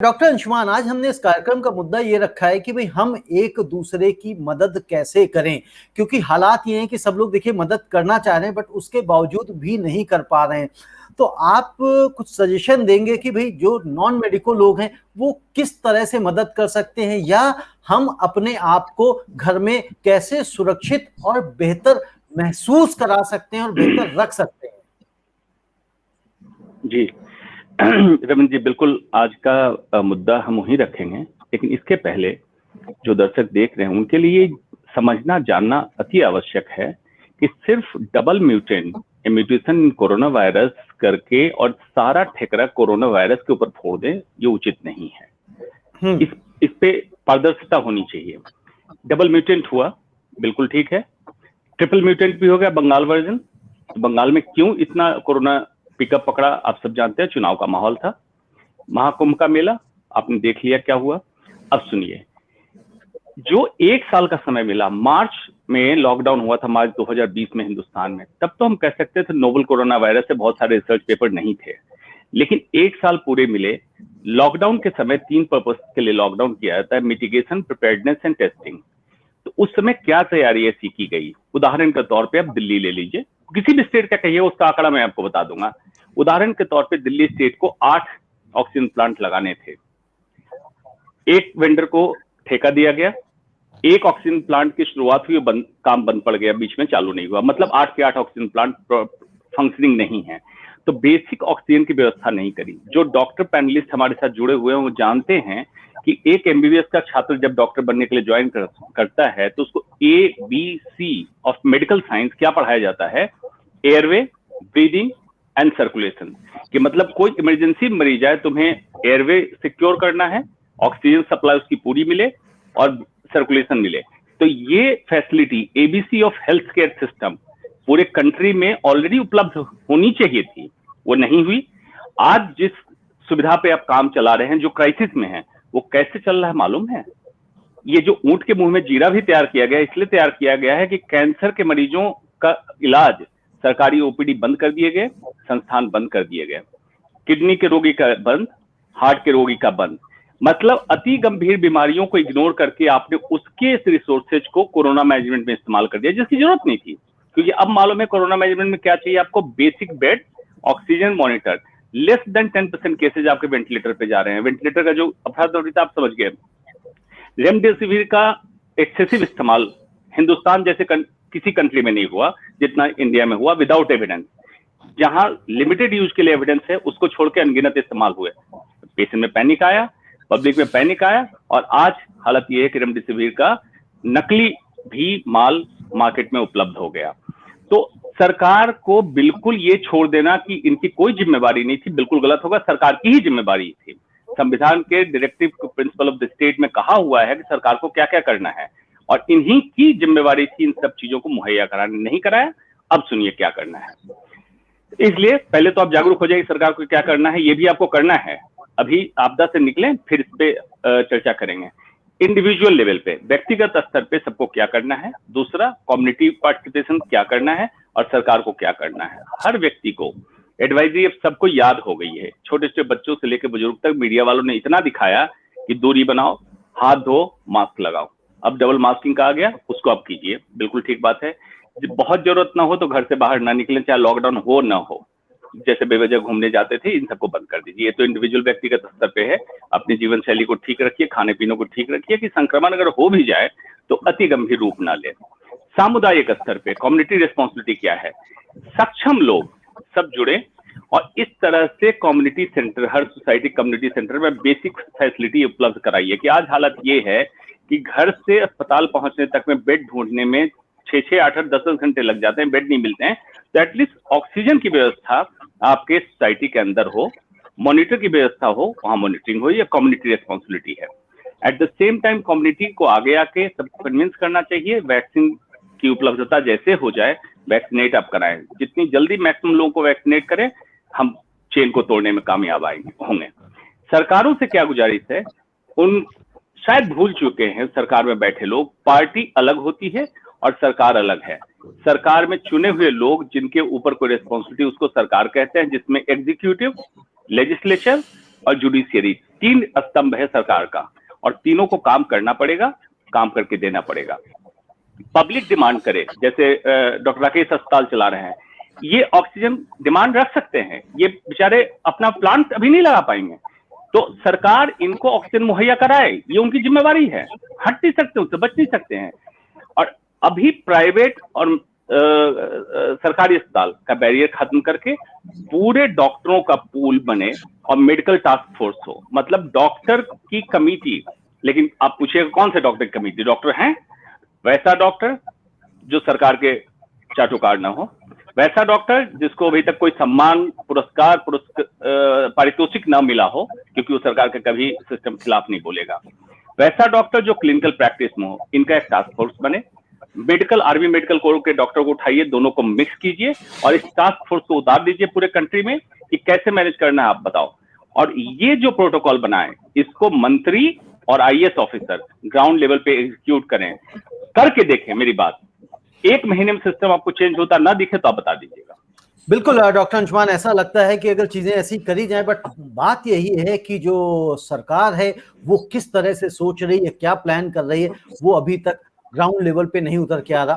Doctor Anshuman, आज हमने इस कार्यक्रम का मुद्दा ये रखा है कि भाई हम एक दूसरे की मदद कैसे करें, क्योंकि हालात ये हैं कि सब लोग देखिए मदद करना चाह रहे हैं बट उसके बावजूद भी नहीं कर पा रहे हैं। तो आप कुछ सजेशन देंगे कि भाई जो नॉन मेडिकल लोग हैं वो किस तरह से मदद कर सकते हैं, या हम अपने आप को घर में कैसे सुरक्षित और बेहतर महसूस करा सकते हैं और बेहतर रख सकते हैं? जी रविंद्र जी, बिल्कुल आज का मुद्दा हम वहीं रखेंगे, लेकिन इसके पहले जो दर्शक देख रहे हैं उनके लिए समझना जानना अति आवश्यक है कि सिर्फ double mutation in corona virus करके और सारा ठेकरा कोरोना वायरस के ऊपर फोड़ दें, ये उचित नहीं है। इस पे पारदर्शिता होनी चाहिए। डबल म्यूटेंट हुआ, बिल्कुल ठीक है। ट्रिपल म्यूटेंट भी हो गया, बंगाल वर्जन। तो बंगाल में क्यों इतना कोरोना पिकअप पकड़ा, आप सब जानते हैं। चुनाव का माहौल था, महाकुंभ का मेला, आपने देख लिया क्या हुआ। अब सुनिए, जो एक साल का समय मिला, मार्च में लॉकडाउन हुआ था, मार्च 2020 में हिंदुस्तान में, तब तो हम कह सकते थे नोवल कोरोना वायरस से बहुत सारे रिसर्च पेपर नहीं थे, लेकिन एक साल पूरे मिले। लॉकडाउन के समय 3 पर्पस के लिए लॉकडाउन किया जाता है, मिटिगेशन, प्रिपेयर्डनेस एंड टेस्टिंग। तो उस समय क्या तैयारी ऐसी की गई? उदाहरण के तौर पे आप दिल्ली ले लीजिए, किसी भी स्टेट का कहिए, उसका आंकड़ा मैं आपको बता दूंगा। उदाहरण के तौर पे दिल्ली स्टेट को 8 ऑक्सीजन प्लांट लगाने थे। एक वेंडर को ठेका दिया गया, एक ऑक्सीजन प्लांट की शुरुआत हुई, काम बंद पड़ गया, बीच में चालू नहीं हुआ, मतलब 8 के 8 ऑक्सीजन प्लांट फंक्शनिंग नहीं है। तो बेसिक ऑक्सीजन की व्यवस्था नहीं करी। जो डॉक्टर पैनलिस्ट हमारे साथ जुड़े हुए हैं वो जानते हैं कि एक एमबीबीएस का छात्र जब डॉक्टर बनने के लिए ज्वाइन करता है तो उसको ABC ऑफ मेडिकल साइंस क्या पढ़ाया जाता है? Airway, breathing and circulation. कि मतलब कोई इमरजेंसी मरीज आए, तुम्हें एयरवे सिक्योर करना है, ऑक्सीजन सप्लाई उसकी पूरी मिले और सर्कुलेशन मिले। तो ये facility ABC of health care system पूरे कंट्री में ऑलरेडी उपलब्ध होनी चाहिए थी, वो नहीं हुई। आज जिस सुविधा पे आप काम चला रहे हैं, जो क्राइसिस में है, वो कैसे चल रहा है मालूम है? ये जो ऊंट के मुंह में जीरा भी तैयार किया गया, इसलिए तैयार किया गया है कि कैंसर के मरीजों का इलाज, सरकारी ओपीडी बंद कर दिए गए, संस्थान बंद कर दिए गए, किडनी के रोगी का बंद, हार्ट के रोगी का बंद। मतलब अति गंभीर बीमारियों को इग्नोर करके आपने उसके रिसोर्सेज को कोरोना मैनेजमेंट में इस्तेमाल कर दिया, जिसकी जरूरत नहीं थी। क्योंकि अब मालूम है कोरोना मैनेजमेंट में क्या चाहिए आपको? Basic bed, oxygen monitor. Less than 10% cases आपके वेंटिलेटर पे जा रहे हैं। वेंटिलेटर का जो अफरा-तफरी था आप समझ गए। रेमडेसिविर का एक्सेसिव इस्तेमाल हिंदुस्तान जैसे किसी कंट्री में नहीं हुआ जितना इंडिया में हुआ, विदाउट एविडेंस। जहां लिमिटेड यूज के लिए एविडेंस है, उसको छोड़ के अनगिनत इस्तेमाल हुए। पेशेंट में पैनिक आया, पब्लिक में पैनिक आया, और आज हालत यह है कि रेमडेसिविर का नकली भी माल मार्केट में उपलब्ध हो गया। तो सरकार को बिल्कुल ये छोड़ देना कि इनकी कोई जिम्मेवारी नहीं थी, बिल्कुल गलत होगा। सरकार की ही जिम्मेवारी थी। संविधान के directive principle of the state में कहा हुआ है कि सरकार को क्या क्या करना है, और इन्हीं की जिम्मेवारी थी इन सब चीजों को मुहैया कराने। नहीं कराया। अब सुनिए क्या करना है। इसलिए पहले तो आप जागरूक हो जाइए सरकार को क्या करना है, ये भी आपको करना है। अभी आपदा से निकलें, फिर इस पे चर्चा करेंगे। इंडिविजुअल लेवल पे, व्यक्तिगत स्तर पे सबको क्या करना है, दूसरा कम्युनिटी पार्टिसिपेशन क्या करना है, और सरकार को क्या करना है। हर व्यक्ति को एडवाइजरी अब सबको याद हो गई है, छोटे छोटे बच्चों से लेकर बुजुर्ग तक। मीडिया वालों ने इतना दिखाया कि दूरी बनाओ, हाथ धो, मास्क लगाओ। अब डबल मास्किंग का आ गया, उसको आप कीजिए, बिल्कुल ठीक बात है। बहुत जरूरत ना हो तो घर से बाहर ना निकलें, चाहे लॉकडाउन हो ना हो। जैसे बेवजह घूमने जाते थे, इन सबको बंद कर दीजिए। ये तो इंडिविजुअल व्यक्तिगत स्तर पे है। अपनी जीवन शैली को ठीक रखिए, खाने पीने को ठीक रखिए कि संक्रमण अगर हो भी जाए तो अति गंभीर रूप ना ले। सामुदायिक स्तर पे कम्युनिटी रिस्पॉन्सिबिलिटी क्या है? सक्षम लोग सब जुड़े और इस तरह से कम्युनिटी सेंटर, हर सोसाइटी कम्युनिटी सेंटर में बेसिक फैसिलिटी उपलब्ध कराइए। कि आज हालत ये है कि घर से अस्पताल पहुंचने तक में बेड ढूंढने में 6-6, 8-8, 10-10 घंटे लग जाते हैं, बेड नहीं मिलते हैं। तो एटलीस्ट ऑक्सीजन की व्यवस्था आपके सोसाइटी के अंदर हो, मॉनिटर की व्यवस्था हो, वहां मॉनिटरिंग हो। ये कम्युनिटी रिस्पॉन्सिबिलिटी है। At the same time community को आगे आके सबको कन्विंस करना चाहिए। वैक्सीन की उपलब्धता जैसे हो जाए, वैक्सीनेट आप कराएं। जितनी जल्दी मैक्सिमम लोगों को वैक्सीनेट करें, हम चेन को तोड़ने में कामयाब होंगे। सरकारों से क्या गुजारिश है? उन शायद भूल चुके हैं सरकार में बैठे लोग, पार्टी अलग होती है और सरकार अलग है। सरकार में चुने हुए लोग जिनके ऊपर कोई रिस्पॉन्सिबिलिटी, उसको सरकार कहते हैं, जिसमें एग्जीक्यूटिव, लेजिस्लेचर और जुडिशियरी, 3 स्तंभ है सरकार का, और तीनों को काम करना पड़ेगा, काम करके देना पड़ेगा। पब्लिक डिमांड करे, जैसे डॉक्टर राकेश अस्पताल चला रहे हैं, ये ऑक्सीजन डिमांड रख सकते हैं, ये बेचारे अपना प्लांट अभी नहीं लगा पाएंगे, तो सरकार इनको ऑक्सीजन मुहैया कराए, ये उनकी जिम्मेवारी है, हट नहीं सकते, उससे बच नहीं सकते हैं। और अभी प्राइवेट और सरकारी अस्पताल का बैरियर खत्म करके पूरे डॉक्टरों का पूल बने और मेडिकल टास्क फोर्स हो, मतलब डॉक्टर की कमेटी। लेकिन आप पूछिएगा कौन से डॉक्टर की कमेटी? डॉक्टर हैं, वैसा डॉक्टर जो सरकार के चाटुकार ना हो, वैसा डॉक्टर जिसको अभी तक कोई सम्मान, पुरस्कार पारितोषिक ना मिला हो, क्योंकि वो सरकार के कभी सिस्टम के खिलाफ नहीं बोलेगा, वैसा डॉक्टर जो क्लिनिकल प्रैक्टिस में हो, इनका एक टास्क फोर्स बने। मेडिकल, आर्मी मेडिकल कोर के डॉक्टर को उठाइए, दोनों को मिक्स कीजिए और इस टास्क फोर्स को उतार दीजिए पूरे कंट्री में कि कैसे मैनेज करना है, आप बताओ। और ये जो प्रोटोकॉल बनाए, इसको मंत्री और आईएएस ऑफिसर ग्राउंड लेवल पे एग्जीक्यूट करें, करके देखें। मेरी बात, 1 महीने में सिस्टम आपको चेंज होता ना दिखे तो आप बता दीजिएगा। बिल्कुल डॉक्टर अंशुमान, ऐसा लगता है कि अगर चीजें ऐसी करी जाए, बट बात यही है कि जो सरकार है वो किस तरह से सोच रही है, क्या प्लान कर रही है, वो अभी तक ग्राउंड लेवल पे नहीं उतर के आ रहा।